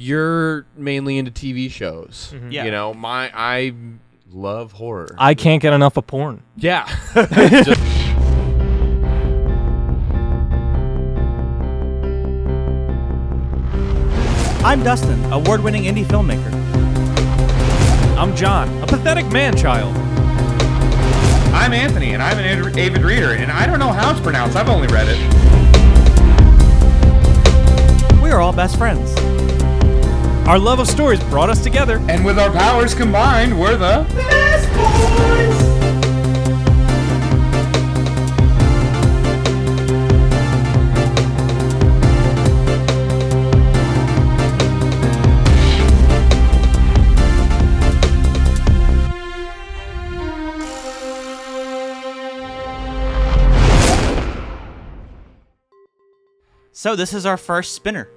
you're mainly into TV shows. Mm-hmm. Yeah. You know, I love horror. I can't get enough of porn. Yeah. I'm Dustin, award-winning indie filmmaker. I'm John, a pathetic man-child. I'm Anthony, and I'm an avid reader, and I don't know how it's pronounced. I've only read it. We are all best friends. Our love of stories brought us together. And with our powers combined, we're the best boys! So this is our first spinner.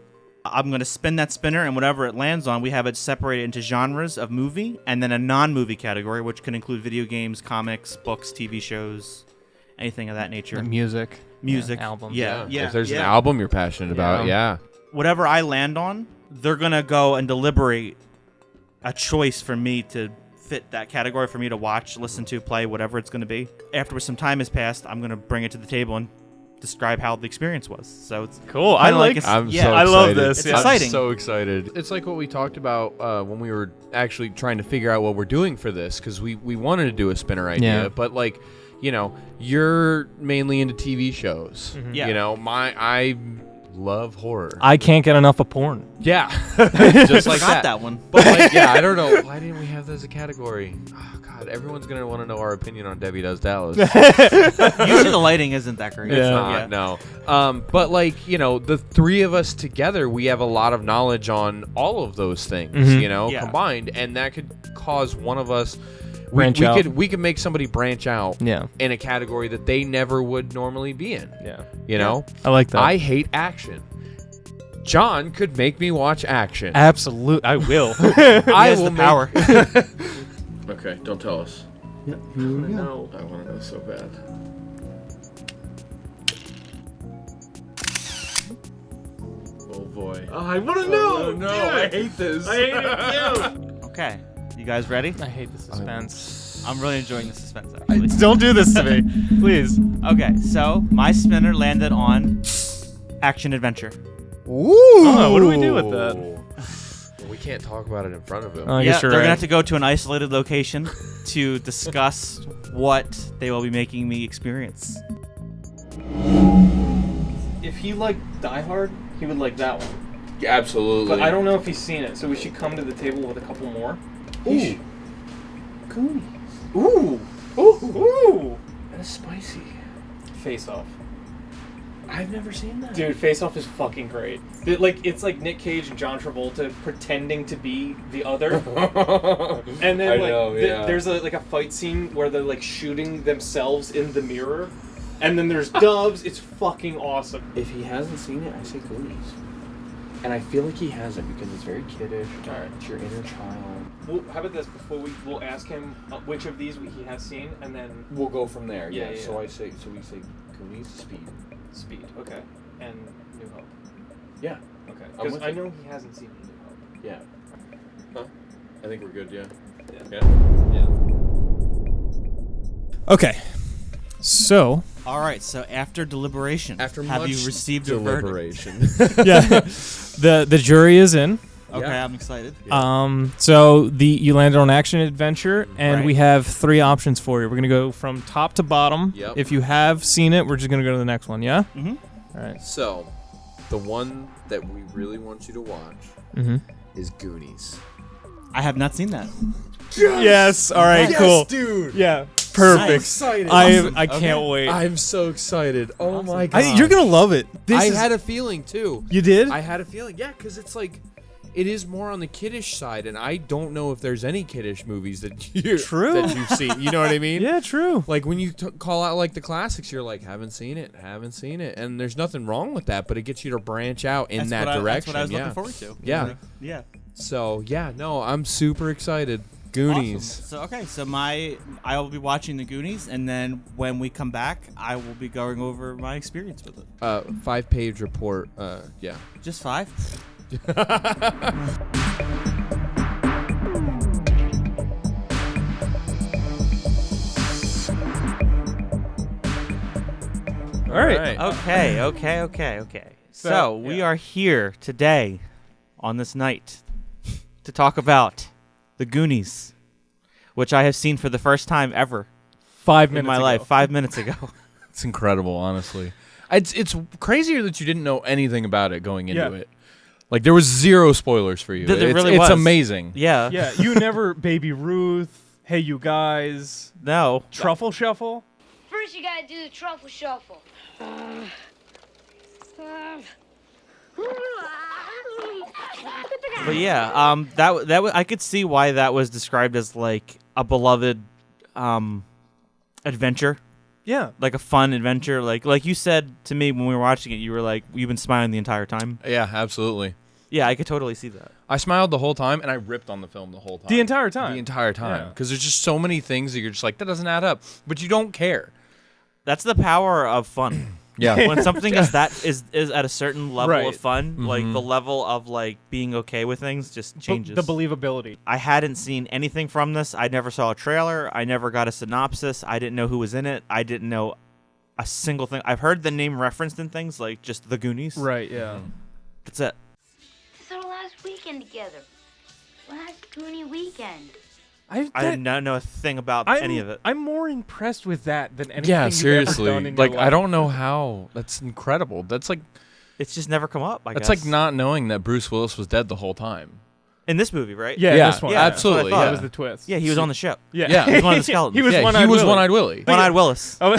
I'm going to spin that spinner, and whatever it lands on, we have it separated into genres of movie and then a non-movie category, which can include video games, comics, books, TV shows, anything of that nature. Music. Albums. Yeah. If there's an album you're passionate about, yeah. Whatever I land on, they're going to go and deliberate a choice for me to fit that category, for me to watch, listen to, play, whatever it's going to be. After some time has passed, I'm going to bring it to the table and describe how the experience was. So it's cool. I like. I'm so excited. I love this. It's exciting. I'm so excited. It's like what we talked about when we were actually trying to figure out what we're doing for this, because we wanted to do a spinner idea, but like, you know, you're mainly into TV shows. Mm-hmm. Yeah. You know, I love horror. I can't get enough of porn. Yeah. Just like Forgot that one. But like, yeah, I don't know. Why didn't we have that as a category? Oh, God, everyone's going to want to know our opinion on Debbie Does Dallas. Usually the lighting isn't that great. It's not, no. But like, you know, the three of us together, we have a lot of knowledge on all of those things, you know, combined, and that could cause one of us branch out. We could make somebody branch out in a category that they never would normally be in. Yeah. You know? I like that. I hate action. John could make me watch action. Absolutely. I will. I has will the power. Okay, don't tell us. Yeah, here we go. I want to know so bad. Oh boy. Oh, I want to know. No, I hate this. I hate it too. Okay. You guys ready? I hate the suspense. I'm really enjoying the suspense, actually. Don't do this to me, please. Okay, so my spinner landed on action adventure. Ooh. Oh, what do we do with that? Well, we can't talk about it in front of him. I Yeah, guess they're you're gonna right. have to go to an isolated location to discuss what they will be making me experience. If he liked Die Hard, he would like that one. Yeah, absolutely. But I don't know if he's seen it, so we should come to the table with a couple more. Ooh. Goonies. Ooh. Ooh. That is spicy. Face Off. I've never seen that. Dude, Face Off is fucking great. It's like Nick Cage and John Travolta pretending to be the other. And then there's a fight scene where they're like shooting themselves in the mirror. And then there's doves. It's fucking awesome. If he hasn't seen it, I say Goonies. And I feel like he hasn't because it's very kiddish. Alright. It's your inner child. Well, how about this? Before we'll ask him which of these he has seen, and then We'll go from there. Yeah, Yeah. yeah. So we say Goonies, Speed. Okay, and New Hope. Yeah. Okay, I'm because with I you. know he hasn't seen New Hope. Yeah. Huh? I think we're good. Yeah. Yeah. Okay. So, All right, so after deliberation, have you received a verdict? deliberation? yeah, the jury is in. Okay, Yeah. I'm excited. So you landed on action adventure, and Right. we have three options for you. We're gonna go from top to bottom. Yep. If you have seen it, we're just gonna go to the next one. Yeah. Mm-hmm. All right. So, the one that we really want you to watch Mm-hmm. is Goonies. I have not seen that. Yes. All right. Cool. Dude. Yeah. Perfect. Excited. I can't wait. I'm so excited. Oh my god. You're gonna love it. I had a feeling too. You did? I had a feeling, yeah, because it's like, it is more on the kiddish side, and I don't know if there's any kiddish movies that you've seen. You know what I mean? Yeah. True. Like when you call out like the classics, you're like, haven't seen it, and there's nothing wrong with that, but it gets you to branch out in that direction. That's what I was looking forward to. Yeah. Yeah. So yeah, no, I'm super excited. Goonies. Awesome. So I will be watching the Goonies, and then when we come back, I will be going over my experience with it. 5-page report. Yeah. Just 5? All right. Okay. So we are here today on this night to talk about the Goonies, which I have seen for the first time ever 5 minutes in my ago. life 5 minutes ago. It's incredible, honestly. It's crazier that you didn't know anything about it going into it. Like, there was zero spoilers for you. There really it's was. amazing. Yeah. Yeah, you never Baby Ruth. Hey, you guys. No. Truffle Shuffle. First, you gotta do the truffle shuffle. But yeah, that I could see why that was described as like a beloved adventure. Yeah. Like a fun adventure. Like you said to me when we were watching it, you were like, you've been smiling the entire time. Yeah, absolutely. Yeah, I could totally see that. I smiled the whole time, and I ripped on the film the whole time. The entire time. The entire time. Yeah. Because there's just so many things that you're just like, that doesn't add up. But you don't care. That's the power of fun. Yeah. When something is at a certain level of fun, like Mhm. the level of like being okay with things just changes. The believability. I hadn't seen anything from this. I never saw a trailer. I never got a synopsis. I didn't know who was in it. I didn't know a single thing. I've heard the name referenced in things like just the Goonies. Right, yeah. That's it. This is our last weekend together. Last Goonie weekend. I did not know a thing about any of it. I'm more impressed with that than anything Yeah, you've seriously. ever done in your Like, life. I don't know how. That's incredible. That's like It's just never come up, I that's guess. like not knowing that Bruce Willis was dead the whole time. In this movie, right? Yeah, Yeah, this one. yeah, absolutely. that's what I thought. That Yeah. was the twist. Yeah, he was on the ship. Yeah. Yeah. He was one of the skeletons. He was yeah, One-Eyed he was Willie. One-Eyed Willie. One-Eyed Willis. Oh,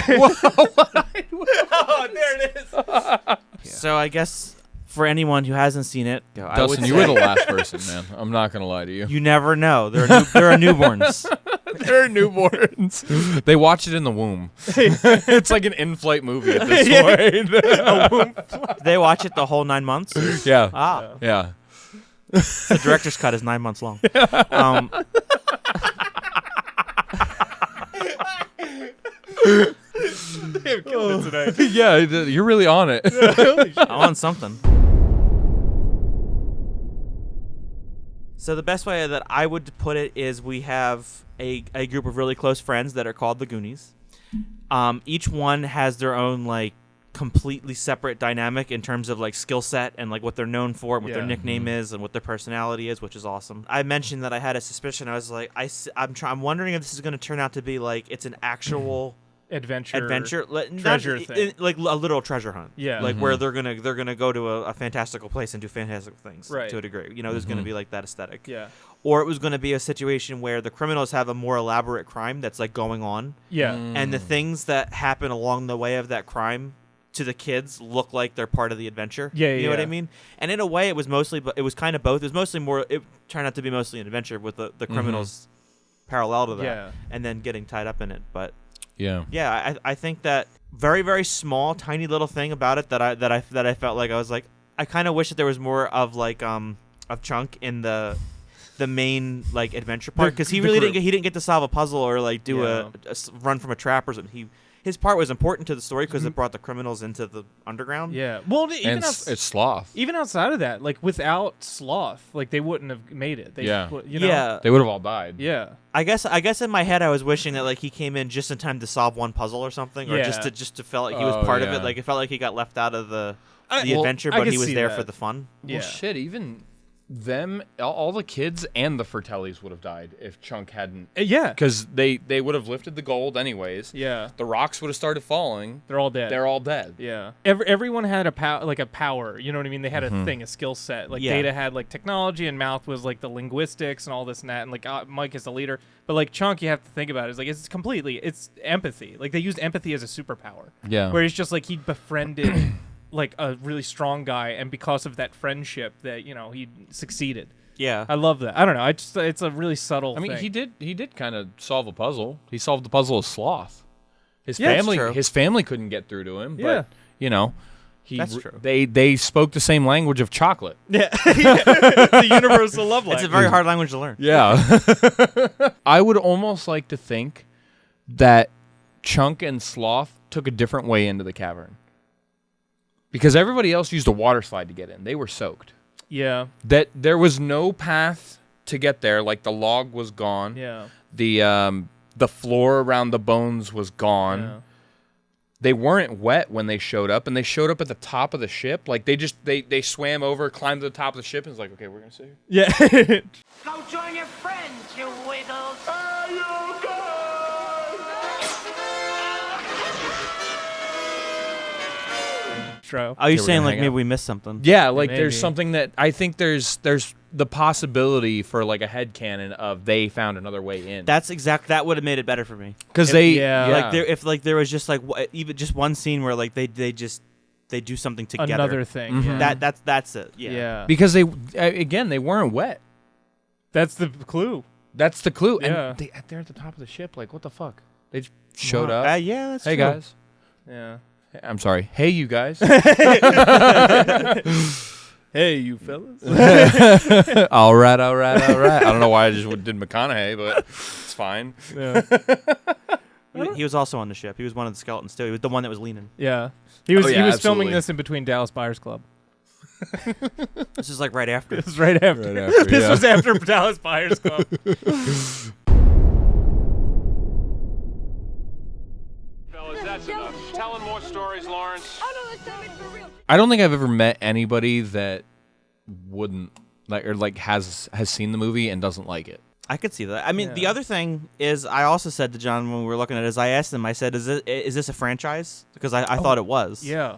Oh, there it is. So I guess for anyone who hasn't seen it, I would Dustin, you say were the last person, man. I'm not going to lie to you. you never know. There are newborns. They're newborns. They watch it in the womb. It's like an in-flight movie at this point. They watch it the whole 9 months. Yeah. Ah, Yeah. the director's cut is 9 months long. Yeah, you're really on it. I'm on something. So the best way that I would put it is we have a group of really close friends that are called the Goonies. Each one has their own like completely separate dynamic in terms of like skill set and like what they're known for, and what their nickname is, and what their personality is, which is awesome. I mentioned that I had a suspicion. I was like, I'm wondering if this is going to turn out to be like it's an actual adventure treasure thing. like a literal treasure hunt. Yeah. like where they're gonna go to a fantastical place and do fantastic things. Right. To a degree, you know, there's gonna be like that aesthetic. Yeah. Or it was gonna be a situation where the criminals have a more elaborate crime that's like going on, Yeah. and the things that happen along the way of that crime to the kids look like they're part of the adventure. Yeah, you know what I yeah. mean? And in a way, it was mostly, but it was kind of both. It was mostly more. It turned out to be mostly an adventure with the criminals parallel to that, Yeah. and then getting tied up in it. But Yeah. yeah, I think that very, very small, tiny little thing about it that I felt like I was like, I kind of wish that there was more of like of Chunk in the main like adventure part, because he really didn't get to solve a puzzle or like do a run from a trap or something. His part was important to the story because it brought the criminals into the underground. Yeah. Well, And it's Sloth. even outside of that, like without Sloth, like they wouldn't have made it. They, Yeah. You know? Yeah. They would have all died. Yeah. I guess in my head I was wishing that like he came in just in time to solve one puzzle or something, or Yeah. just to feel like he was Oh, part of yeah. it. Like it felt like he got left out of the Well, adventure, I but could he was see there that. for the fun. Yeah. Well, shit, even them, all the kids and the Fratellis would have died if Chunk hadn't. Yeah. Because they would have lifted the gold anyways. Yeah. The rocks would have started falling. They're all dead. They're all dead. Yeah. Everyone had a power. You know what I mean? They had a thing, a skill set. Like Yeah. Data had like technology, and Mouth was like the linguistics and all this and that. And like Mike is the leader. But like Chunk, you have to think about it. It's like it's empathy. Like they used empathy as a superpower. Yeah. Where it's just like he befriended like a really strong guy, and because of that friendship, that he succeeded. Yeah. I love that. I don't know. It's a really subtle. I mean, thing. he did kind of solve a puzzle. He solved the puzzle of Sloth. His Yeah, that's true. family couldn't get through to him. Yeah. But That's true. They spoke the same language of chocolate. Yeah. The universal love language. It's a very hard language to learn. Yeah. I would almost like to think that Chunk and Sloth took a different way into the cavern. Because everybody else used a water slide to get in. They were soaked. Yeah. That there was no path to get there. Like the log was gone. Yeah. The floor around the bones was gone. Yeah. They weren't wet when they showed up, and they showed up at the top of the ship. Like they swam over, climbed to the top of the ship, and was like, okay, we're gonna sit here. Yeah. Go join your friends, you wiggles. Are you we're saying gonna like hang maybe out. we missed something? Yeah, like Maybe. there's something that I think there's the possibility for like a headcanon of they found another way in. That would have made it better for me. Because Like there was just like even just one scene where like they do something together. Another thing. Mhm. Yeah. That's it. Yeah. because they weren't wet. That's the clue. That's the clue. Yeah. And they're at the top of the ship. Like, what the fuck? They just showed up. Yeah, that's Hey true. guys. Yeah. I'm sorry. Hey you guys. Hey, you fellas. all right. I don't know why I just did McConaughey, but it's fine. Yeah. He was also on the ship. He was one of the skeletons too. He was the one that was leaning. Yeah. He was Oh, yeah, filming absolutely. this in between Dallas Buyers Club. This is like right after. This was right after. Right after, This yeah. was after Dallas Buyers Club. Fellas, that's enough. Telling more stories, Lawrence. I don't think I've ever met anybody that wouldn't has seen the movie and doesn't like it. I could see that. I mean, the Yeah. other thing is, I also said to John when we were looking at it, is I asked him, I said, is this a franchise? Because I thought it was. Yeah.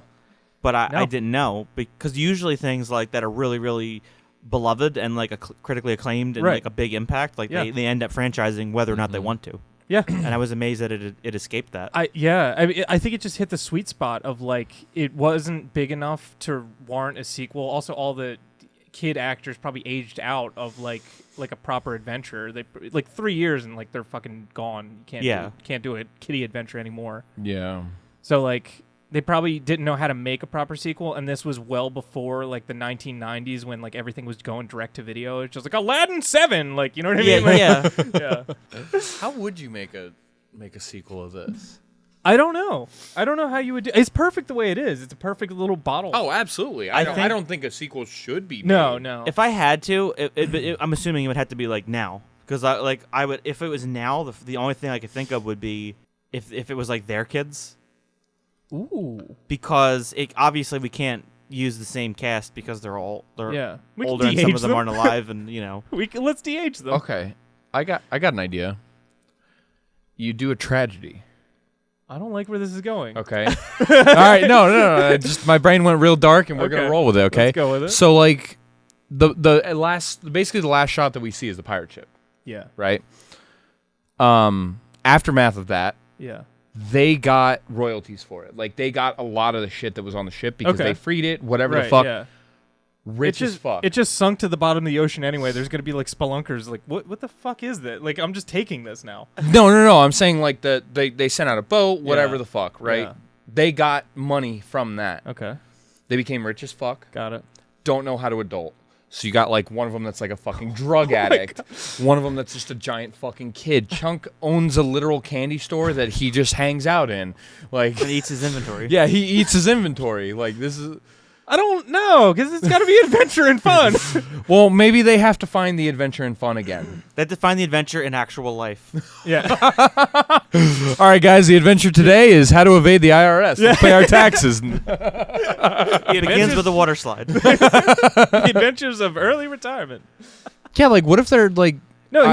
But I No. didn't know, because usually things like that are really, really beloved and like critically acclaimed and Right. like a big impact. Like Yeah. they end up franchising whether or not they want to. Yeah. And I was amazed that it escaped that. I mean, I think it just hit the sweet spot of like it wasn't big enough to warrant a sequel. Also, all the kid actors probably aged out of like a proper adventure. They like 3 years and like they're fucking gone. You can't do a kiddie adventure anymore. Yeah. So like they probably didn't know how to make a proper sequel, and this was well before like the 1990s when like everything was going direct to video. It's just like Aladdin 7, like you know what I mean? Like, yeah. yeah. How would you make a sequel of this? I don't know how you would do. It's perfect the way it is. It's a perfect little bottle. Oh, absolutely. I I don't think a sequel should be made. No. If I had to, I'm assuming it would have to be like now, because I would, if it was now, the only thing I could think of would be if it was like their kids. Ooh. Because obviously we can't use the same cast because they're Yeah. We can older and some de-age of them aren't alive, and you know. Let's de-age them. Okay. I got an idea. You do a tragedy. I don't like where this is going. Okay. All right. No. Just my brain went real dark, and we're gonna Okay. roll with it. Okay. Let's go with it. So like, basically the last shot that we see is the pirate ship, Yeah. right? Aftermath of that, Yeah. they got royalties for it. Like they got a lot of the shit that was on the ship because Okay. they freed it. Whatever Right. the fuck. Yeah. Rich as fuck. It just sunk to the bottom of the ocean anyway. There's gonna be like spelunkers. Like what the fuck is that? Like I'm just taking this now. No. I'm saying like they sent out a boat. Whatever Yeah. the fuck. Right. Yeah. They got money from that. Okay. They became rich as fuck. Got it. Don't know how to adult. So you got like one of them that's like a fucking drug addict. One of them that's just a giant fucking kid. Chunk owns a literal candy store that he just hangs out in. Like And eats his inventory. yeah, he eats his inventory. Like this is I don't know, because it's got to be adventure and fun. well, maybe they have to find the adventure and fun again. They have to find the adventure in actual life. Yeah. All right, guys, the adventure today is how to evade the IRS. Let's pay our taxes. It begins with a water slide. The adventures of early retirement. Yeah, like what if they're like No,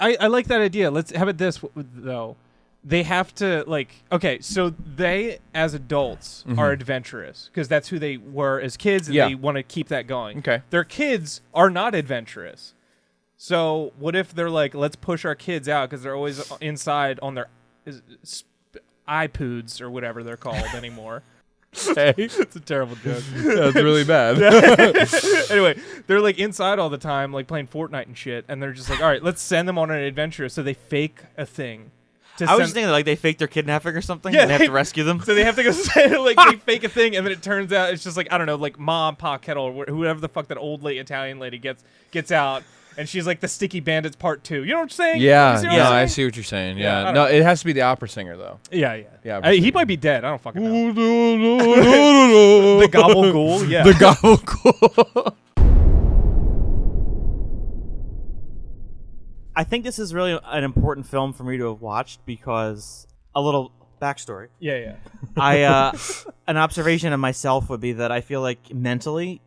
I like that idea. Let's have it this though. They have to like okay, so they as adults are adventurous because that's who they were as kids, and Yeah. they want to keep that going. Okay. Their kids are not adventurous. So what if they're like, let's push our kids out because they're always inside on their iPods or whatever they're called anymore. hey, It's a terrible joke. that's really bad. Anyway, they're like inside all the time, like playing Fortnite and shit, and they're just like, all right, let's send them on an adventure. So they fake a thing. I was just thinking like they faked their kidnapping or something. Yeah, and they have to rescue them. So they have to go like they fake a thing, and then it turns out it's just like I don't know, like Ma and Pa Kettle or whoever the fuck that old late Italian lady gets out, and she's like the Sticky Bandits Part 2. You know what I'm saying? Yeah, You see what no, I'm I saying? see what you're saying. Yeah, I Yeah, don't no, know. it has to be the opera singer though. Yeah. Yeah, He might be dead. I don't fucking know. the The Gobble Ghoul. Yeah. The gobble. I think this is really an important film for me to have watched because a little backstory. Yeah. An observation of myself would be that I feel like mentally,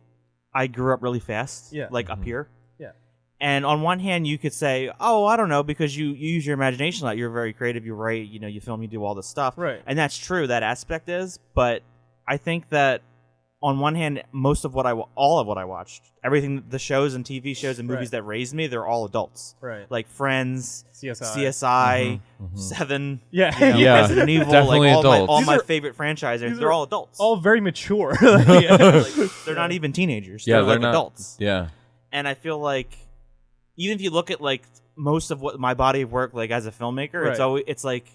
I grew up really fast. Yeah. Like up here. Yeah. And on one hand, you could say, "Oh, I don't know," because you use your imagination a lot. You're very creative. You write. You film. You do all this stuff. Right. And that's true. That aspect is. But I think that on one hand, all of what I watched, everything, the shows and TV shows and movies that raised me, they're all adults. Right. Like Friends, CSI, Seven, Yeah. Resident Evil, definitely like adults. all These my are- favorite franchises, these they're are all adults. all very mature. Like, they're not even teenagers. Yeah, they're they're like not adults. Yeah. And I feel like even if you look at like most of what my body of work, like as a filmmaker, it's like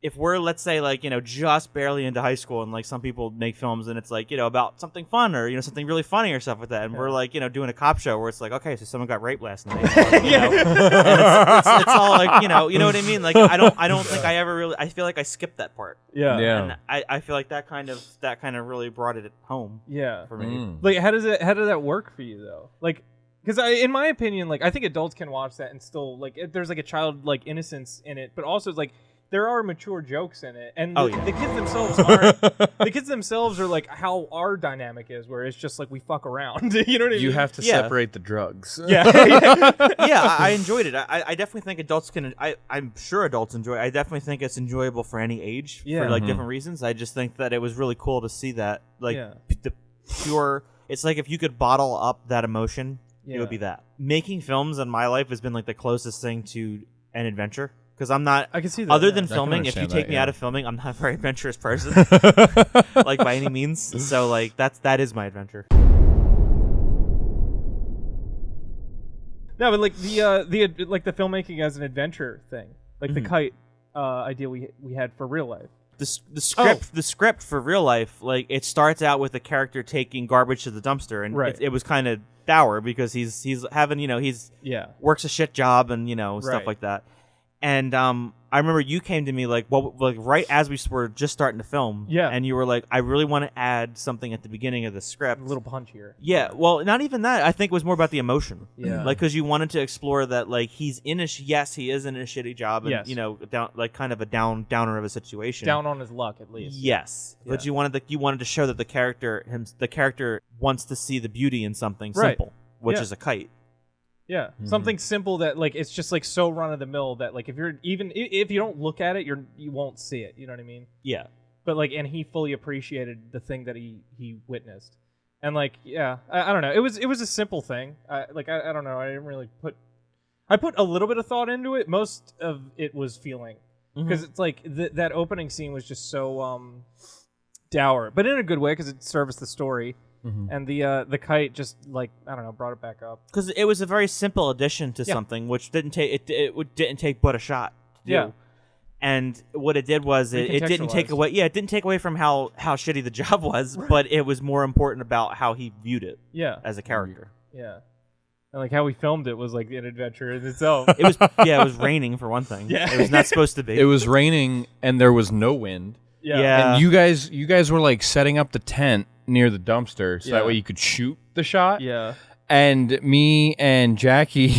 if we're, let's say, like, just barely into high school, and like some people make films and it's like, about something fun or, something really funny or stuff like that. And we're like, doing a cop show where it's like, okay, so someone got raped last night. And it's all like, you know what I mean? Like, I don't think I ever really, I feel like I skipped that part. Yeah. And I feel like that kind of really brought it home. Yeah. For me. Like, how did that work for you though? Like, because in my opinion, like, I think adults can watch that and still, like, there's like a childlike innocence in it, but also it's like there are mature jokes in it, and the kids themselves aren't. The kids themselves are like how our dynamic is, where it's just like we fuck around. You know what I mean? You have to separate the drugs. Yeah. I enjoyed it. I definitely think adults can. I'm sure adults enjoy it. I definitely think it's enjoyable for any age for like different reasons. I just think that it was really cool to see that, like, the pure. It's like if you could bottle up that emotion, it would be that. Making films in my life has been like the closest thing to an adventure. Because I'm not. I can see that. Other than filming, if you take me out of filming, I'm not a very adventurous person, like by any means. So like that is my adventure. No, but like the filmmaking as an adventure thing, like the kite idea we had for real life. The script for real life, like, it starts out with the character taking garbage to the dumpster, and it was kind of dour because he's having he's works a shit job and stuff like that. And I remember you came to me like right as we were just starting to film, and you were like, I really want to add something at the beginning of the script, a little punch here. Yeah, well, not even that. I think it was more about the emotion. Yeah, like, because you wanted to explore that, like, he's in he is in a shitty job, and down, like, kind of a downer of a situation, down on his luck at least. Yes, but you wanted to show that the character wants to see the beauty in something simple, which is a kite. Yeah, something simple that, like, it's just like so run of the mill that, like, if you don't look at it, you won't see it. You know what I mean? Yeah. But like, and he fully appreciated the thing that he witnessed, and like, I don't know. It was a simple thing. I don't know. I didn't really I put a little bit of thought into it. Most of it was feeling, because it's like that opening scene was just so dour, but in a good way because it serviced the story. And the kite just, like, I don't know, brought it back up because it was a very simple addition to something which didn't take didn't take but a shot to do. Yeah. And what it did was it didn't take away it didn't take away from how shitty the job was, but it was more important about how he viewed it as a character. Yeah. And like how we filmed it was like an adventure in itself. It was raining for one thing. Yeah. It was not supposed to be. It was raining and there was no wind. Yeah. And you guys were like setting up the tent near the dumpster so that way you could shoot the shot. Yeah. And me and Jackie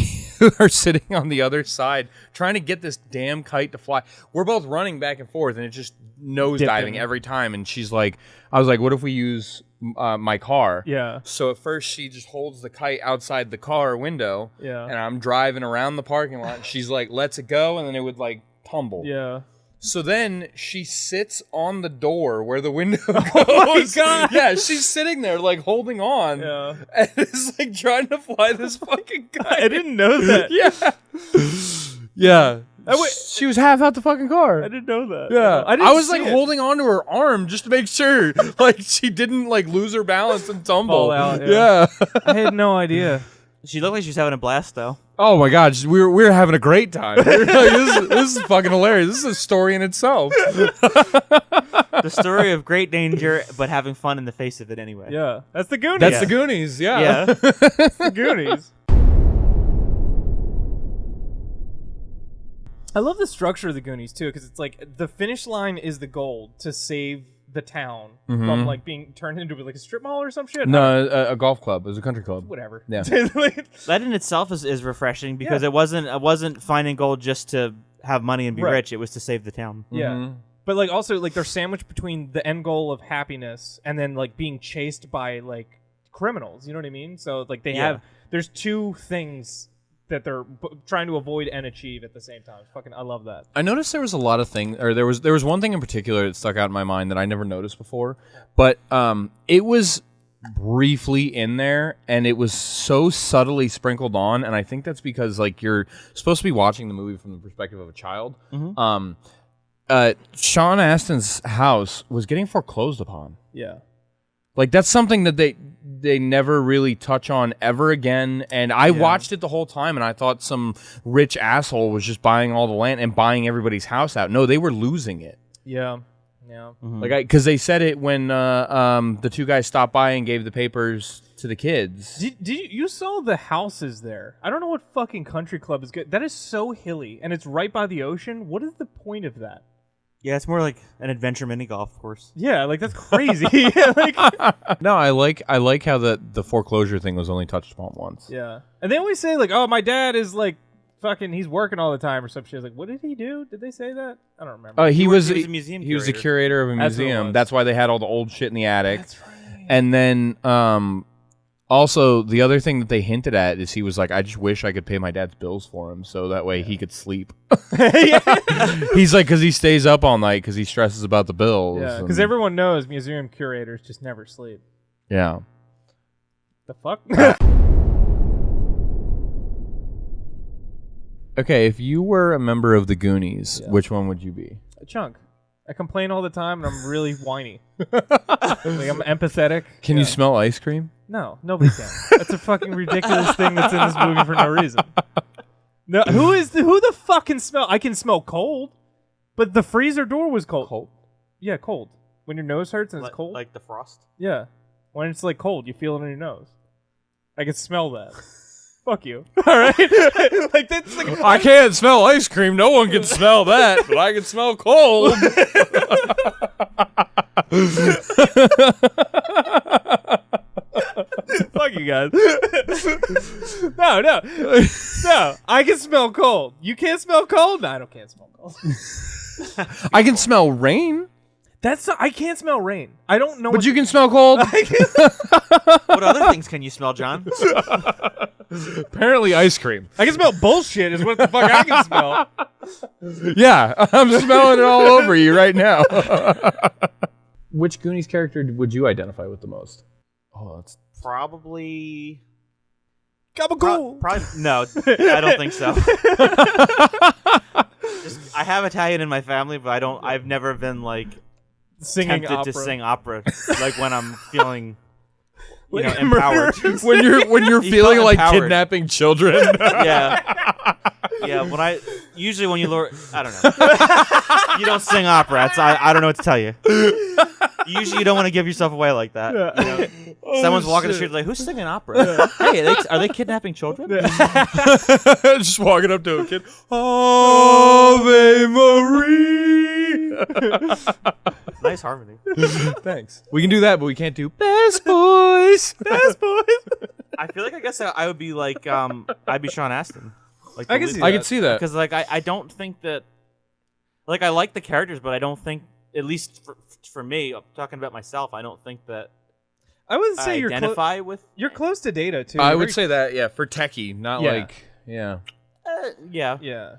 are sitting on the other side trying to get this damn kite to fly. We're both running back and forth and it's just nosediving every time. And I was like, what if we use my car? Yeah. So at first she just holds the kite outside the car window. Yeah. And I'm driving around the parking lot. And she's like, lets it go. And then it would like tumble. Yeah. So then she sits on the door where the window goes. Oh my God. Yeah, she's sitting there like holding on. Yeah. And it's like trying to fly this fucking kite. I didn't know that. Yeah. She was half out the fucking car. I didn't know that. Yeah. I was like holding on to her arm just to make sure like she didn't like lose her balance and tumble. Fall out, yeah. I had no idea. She looked like she was having a blast though. Oh my God, we were having a great time. This is fucking hilarious. This is a story in itself. The story of great danger, but having fun in the face of it anyway. Yeah, that's the Goonies. That's the Goonies. Yeah. That's the Goonies. I love the structure of the Goonies too, because it's like the finish line is the goal to save the town Mm-hmm. from like being turned into like a strip mall or some shit. No, a golf club. It was a country club. Whatever. Yeah. That in itself is refreshing because it wasn't finding gold just to have money and be Right. rich. It was to save the town. Yeah. Mm-hmm. But like also like they're sandwiched between the end goal of happiness and then like being chased by like criminals. You know what I mean? So like there's two things that they're trying to avoid and achieve at the same time. I love that. I noticed there was a lot of things, or there was one thing in particular that stuck out in my mind that I never noticed before, but it was briefly in there and it was so subtly sprinkled on, and I think that's because like you're supposed to be watching the movie from the perspective of a child. Mm-hmm. Sean Astin's house was getting foreclosed upon. Yeah. Like that's something that they never really touch on ever again. And I watched it the whole time, and I thought some rich asshole was just buying all the land and buying everybody's house out. No, they were losing it. Yeah. Yeah. Mm-hmm. Like because they said it when the two guys stopped by and gave the papers to the kids. Did you saw the houses there? I don't know what fucking country club is good. That is so hilly, and it's right by the ocean. What is the point of that? Yeah, it's more like an adventure mini golf course. Yeah, like that's crazy. Like, No, I like how the foreclosure thing was only touched upon once. yeah, and they always say like, "Oh, my dad is like fucking, he's working all the time" or some shit. Like, what did he do? Did they say that? I don't remember. He was a museum He was the curator. curator of a That's what it museum. was. That's why they had all the old shit in the attic. That's right. And then also the other thing that they hinted at is he was like, I just wish I could pay my dad's bills for him so that way he could sleep. He's like, because he stays up all night because he stresses about the bills. Yeah, because and- everyone knows museum curators just never sleep. Yeah. The fuck? Okay, if you were a member of the Goonies, which one would you be? A chunk. I complain all the time, and I'm really whiny. Like I'm empathetic. Can you smell ice cream? No, nobody can. That's a fucking ridiculous thing that's in this movie for no reason. No, who the fuck can smell? I can smell cold, but the freezer door was cold. Cold? Yeah, cold. When your nose hurts and it's cold. Like the frost. Yeah, when it's like cold, you feel it in your nose. I can smell that. Fuck you. All right, like that's like I can't smell ice cream. No one can smell that, but I can smell cold. Fuck you guys. No. I can smell cold. You can't smell cold? No, I can't smell cold. I can smell rain, I can't smell rain. I don't know. but you can smell cold. What other things can you smell, John? Apparently, ice cream. I can smell bullshit. Is what the fuck I can smell. Yeah, I'm smelling it all over you right now. Which Goonies character would you identify with the most? Oh, that's Probably. Gabagool. Probably no. I don't think so. I have Italian in my family, but I've never been like Singing tempted opera. to sing opera, like when I'm feeling, empowered. when you're You feeling felt like empowered. kidnapping children. Yeah. When I don't know. You don't sing opera. I don't know what to tell you. Usually, you don't want to give yourself away like that. Yeah. Someone's walking the street like, "Who's singing opera?" Hey, are they kidnapping children? Just walking up to a kid. Ave Marie. Nice harmony. Thanks. We can do that, but we can't do best boys. Best boys. I feel like I guess I would be like I'd be Sean Astin. Like I can see I can see that. because like I don't think that like I like the characters, but I don't think, at least for me, I'm talking about myself, I don't think that I would I say you're identify with. you're close to Data too. I You're would say that, yeah, for techie, not Yeah. like, yeah. Yeah. Yeah.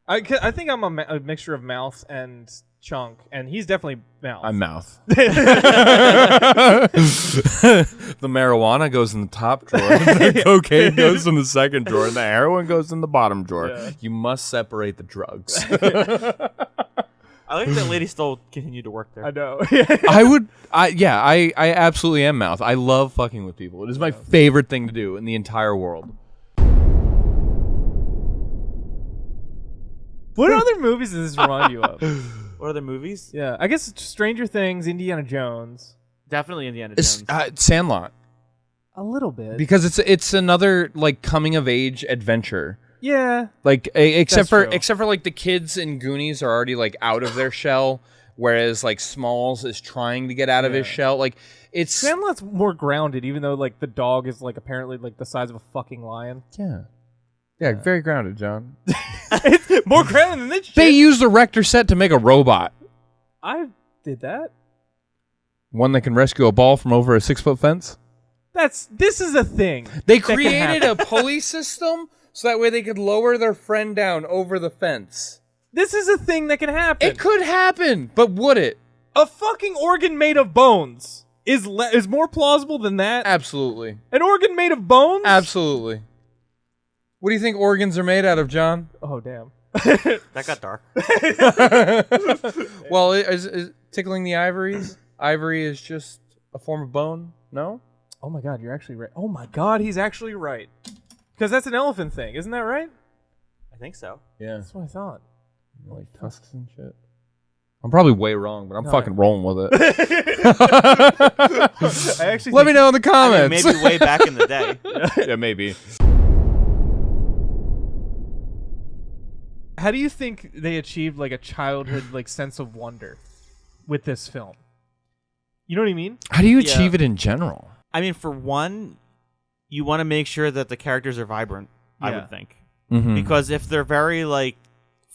I think I'm a mixture of Mouth and Chunk, and he's definitely Mouth. I'm mouth. The marijuana goes in the top drawer, the cocaine goes in the second drawer, and the heroin goes in the bottom drawer. Yeah. You must separate the drugs. I like that lady still continued to work there. I know. I absolutely am mouth. I love fucking with people. It is my favorite thing to do in the entire world. What other movies does this remind you of? What other movies? Yeah, I guess it's Stranger Things, Indiana Jones. Definitely Indiana It's, Jones. Sandlot. A little bit. Because it's another like coming of age adventure. Yeah. Like except That's for true. except for like the kids in Goonies are already like out of their shell. whereas like Smalls is trying to get out of his shell. Like it's Sandlot's more grounded, even though like the dog is like apparently like the size of a fucking lion. Yeah, very grounded, John. It's more grounded than this shit. They used a Rector set to make a robot. I did that. One that can rescue a ball from over a 6-foot fence. This is a thing. They created a pulley system so that way they could lower their friend down over the fence. This is a thing that can happen. It could happen, but would it? A fucking organ made of bones is more plausible than that. Absolutely. An organ made of bones? Absolutely. What do you think organs are made out of, John? Oh, damn. That got dark. Well, is tickling the ivories? Ivory is just a form of bone? No? Oh my god, you're actually right. Oh my god, he's actually right. Because that's an elephant thing, isn't that right? I think so. Yeah. That's what I thought. Like tusks and shit. I'm probably way wrong, but I'm fucking rolling with it. I actually Let me know in the comments. I mean, maybe way back in the day. Yeah, maybe. How do you think they achieved like a childhood like sense of wonder with this film? You know what I mean? How do you achieve it in general? I mean, for one, you want to make sure that the characters are vibrant, I would think. Mm-hmm. Because if they're very like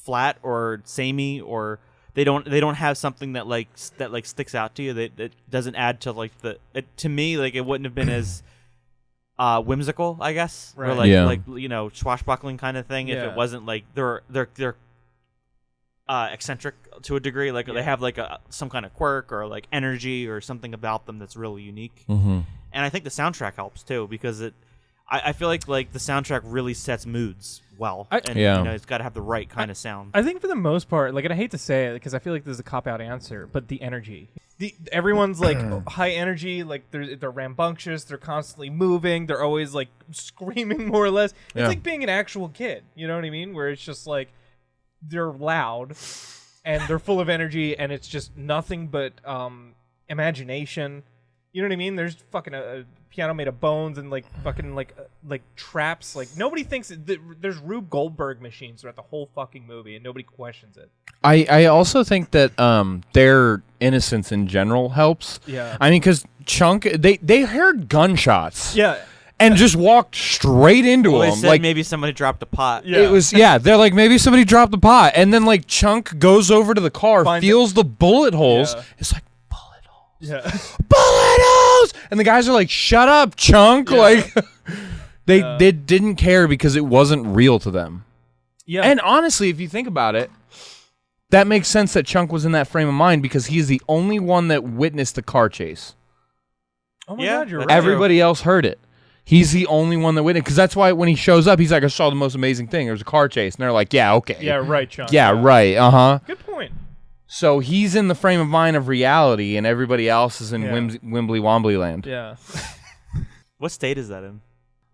flat or samey, or they don't have something that sticks out to you, that doesn't add to like to me, like it wouldn't have been as whimsical, I guess, Right. or like Yeah. like swashbuckling kind of thing. If Yeah. it wasn't like they're eccentric to a degree, like they have like some kind of quirk or like energy or something about them that's really unique. Mm-hmm. And I think the soundtrack helps too, because I feel like the soundtrack really sets moods well, and it's got to have the right kind of sound. I think for the most part, like, and I hate to say it because I feel like this is a cop-out answer, but the energy. Everyone's like high energy, like they're rambunctious, they're constantly moving, they're always like screaming more or less. It's like being an actual kid, you know what I mean? Where it's just like they're loud and they're full of energy, and it's just nothing but imagination. You know what I mean? There's fucking a piano made of bones and like fucking like traps. Like nobody thinks there's Rube Goldberg machines throughout the whole fucking movie, and nobody questions it. I also think that their innocence in general helps. Yeah. I mean, because Chunk, they heard gunshots. Yeah. And just walked straight into Well, him. they said Like maybe somebody dropped a pot. Yeah. it was, they're like, maybe somebody dropped the pot, and then like Chunk goes over to the car, feels the bullet holes. Yeah. It's like bullet holes. Yeah. Bullet holes, and the guys are like, "Shut up, Chunk!" Yeah. Like they didn't care because it wasn't real to them. Yeah. And honestly, if you think about it, that makes sense that Chunk was in that frame of mind because he's the only one that witnessed the car chase. Oh my Yeah, god, you're that's right. Everybody else heard it. He's the only one that witnessed, because that's why when he shows up, he's like, "I saw the most amazing thing. There was a car chase," and they're like, "Yeah, okay, Yeah, right, Chunk. yeah, right, Good point. So he's in the frame of mind of reality, and everybody else is in Wimbly Wombly land. Yeah. What state is that in?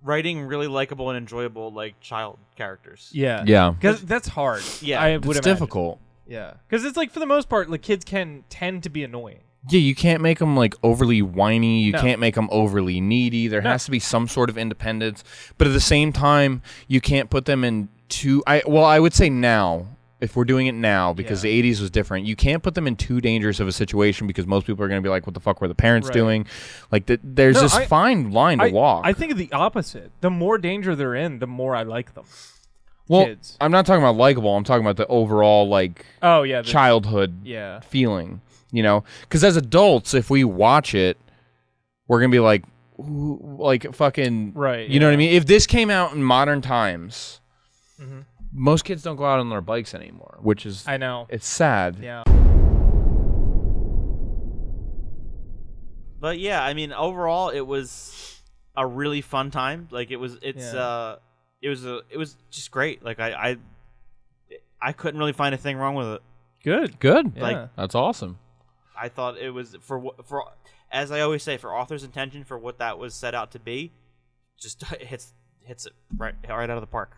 Writing really likable and enjoyable like child characters. Yeah. Yeah. Because that's hard. Yeah. I would It's imagine. difficult. Yeah. Because it's like, for the most part, like kids can tend to be annoying. Yeah, you can't make them like overly whiny. You No. can't make them overly needy. There has to be some sort of independence, but at the same time, you can't put them in too. I would say now, if we're doing it now, because the '80s was different, you can't put them in too dangerous of a situation because most people are going to be like, "What the fuck were the parents doing?" Like there's this fine line to walk. I think of the opposite. The more danger they're in, the more I like them. Well, Kids. I'm not talking about likable. I'm talking about the overall like Oh yeah. childhood Yeah. feeling. You know, because as adults, if we watch it, we're gonna be like, ooh, like fucking, Right, You know what I yeah. mean? If this came out in modern times, Mm-hmm. most kids don't go out on their bikes anymore, which is, I know. it's sad. Yeah. But yeah, I mean, overall, it was a really fun time. Like it was just great. Like I couldn't really find a thing wrong with it. Good. Yeah. Like that's awesome. I thought it was for as I always say, for author's intention, for what that was set out to be, just hits it right out of the park.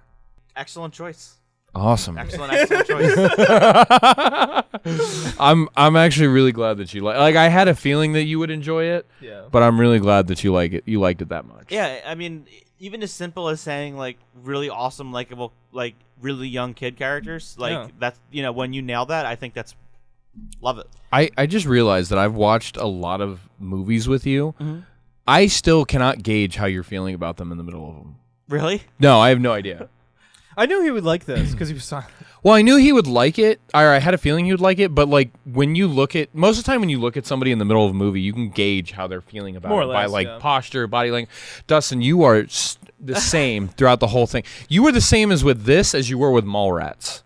Excellent choice. Awesome. Excellent choice. I'm actually really glad that you like. I had a feeling that you would enjoy it. Yeah. But I'm really glad that you like it. You liked it that much. Yeah, I mean, even as simple as saying like really awesome, likable, like really young kid characters, like that's when you nail that, I think that's Love it. I just realized that I've watched a lot of movies with you. Mm-hmm. I still cannot gauge how you're feeling about them in the middle of them. Really? No, I have no idea. I knew he would like this because he was silent. Well, I knew he would like it, or I had a feeling he would like it, but like when you look at, most of the time when you look at somebody in the middle of a movie, you can gauge how they're feeling about More it or by less, like yeah. posture, body language. Dustin, you are the same throughout the whole thing. You were the same as with this as you were with Mallrats.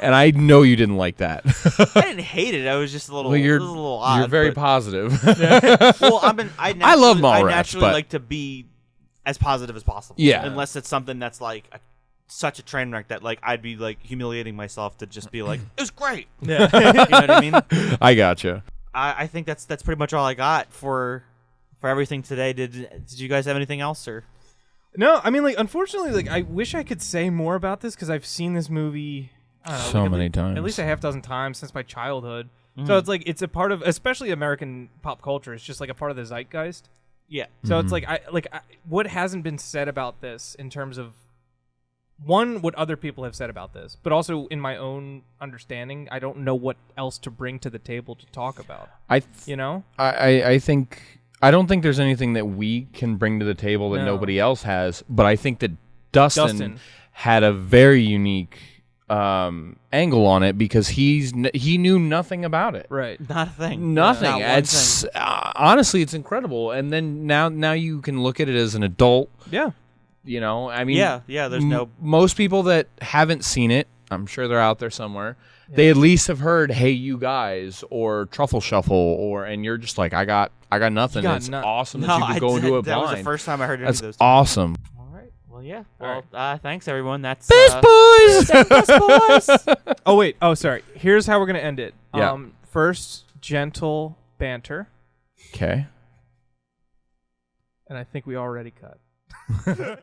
And I know you didn't like that. I didn't hate it. I was just a little, Well, it was a little odd. you're very but- positive. Well, I love Mallrats, I naturally but- like to be as positive as possible. Yeah. Unless it's something that's like such a train wreck that like I'd be like humiliating myself to just be like, it was great. Yeah. You know what I mean? I gotcha. I think that's pretty much all I got for everything today. Did you guys have anything else or? No, I mean, like, unfortunately, like, I wish I could say more about this because I've seen this movie I don't know, So like many times. at least a half dozen times since my childhood. So it's like it's a part of, especially American pop culture. It's just like a part of the zeitgeist. Yeah. So it's like what hasn't been said about this in terms of one, what other people have said about this, but also in my own understanding, I don't know what else to bring to the table to talk about. You know? I think I don't think there's anything that we can bring to the table that nobody else has, but I think that Dustin had a very unique angle on it because he knew nothing about it. Right. Not a thing. Nothing. Not one It's thing. honestly, it's incredible. And then now you can look at it as an adult. Yeah. You know, I mean, Yeah. There's no. most people that haven't seen it, I'm sure they're out there somewhere. Yeah. They at least have heard "Hey, you guys" or "Truffle Shuffle," and you're just like, I got nothing. It's awesome that you could go into it blind. That was the first time I heard any That's of those. awesome. All right. Well, yeah. Well, thanks everyone. That's Best boys. Best boys. Oh wait. Oh, sorry. Here's how we're gonna end it. Yeah. First, gentle banter, Okay. and I think we already cut.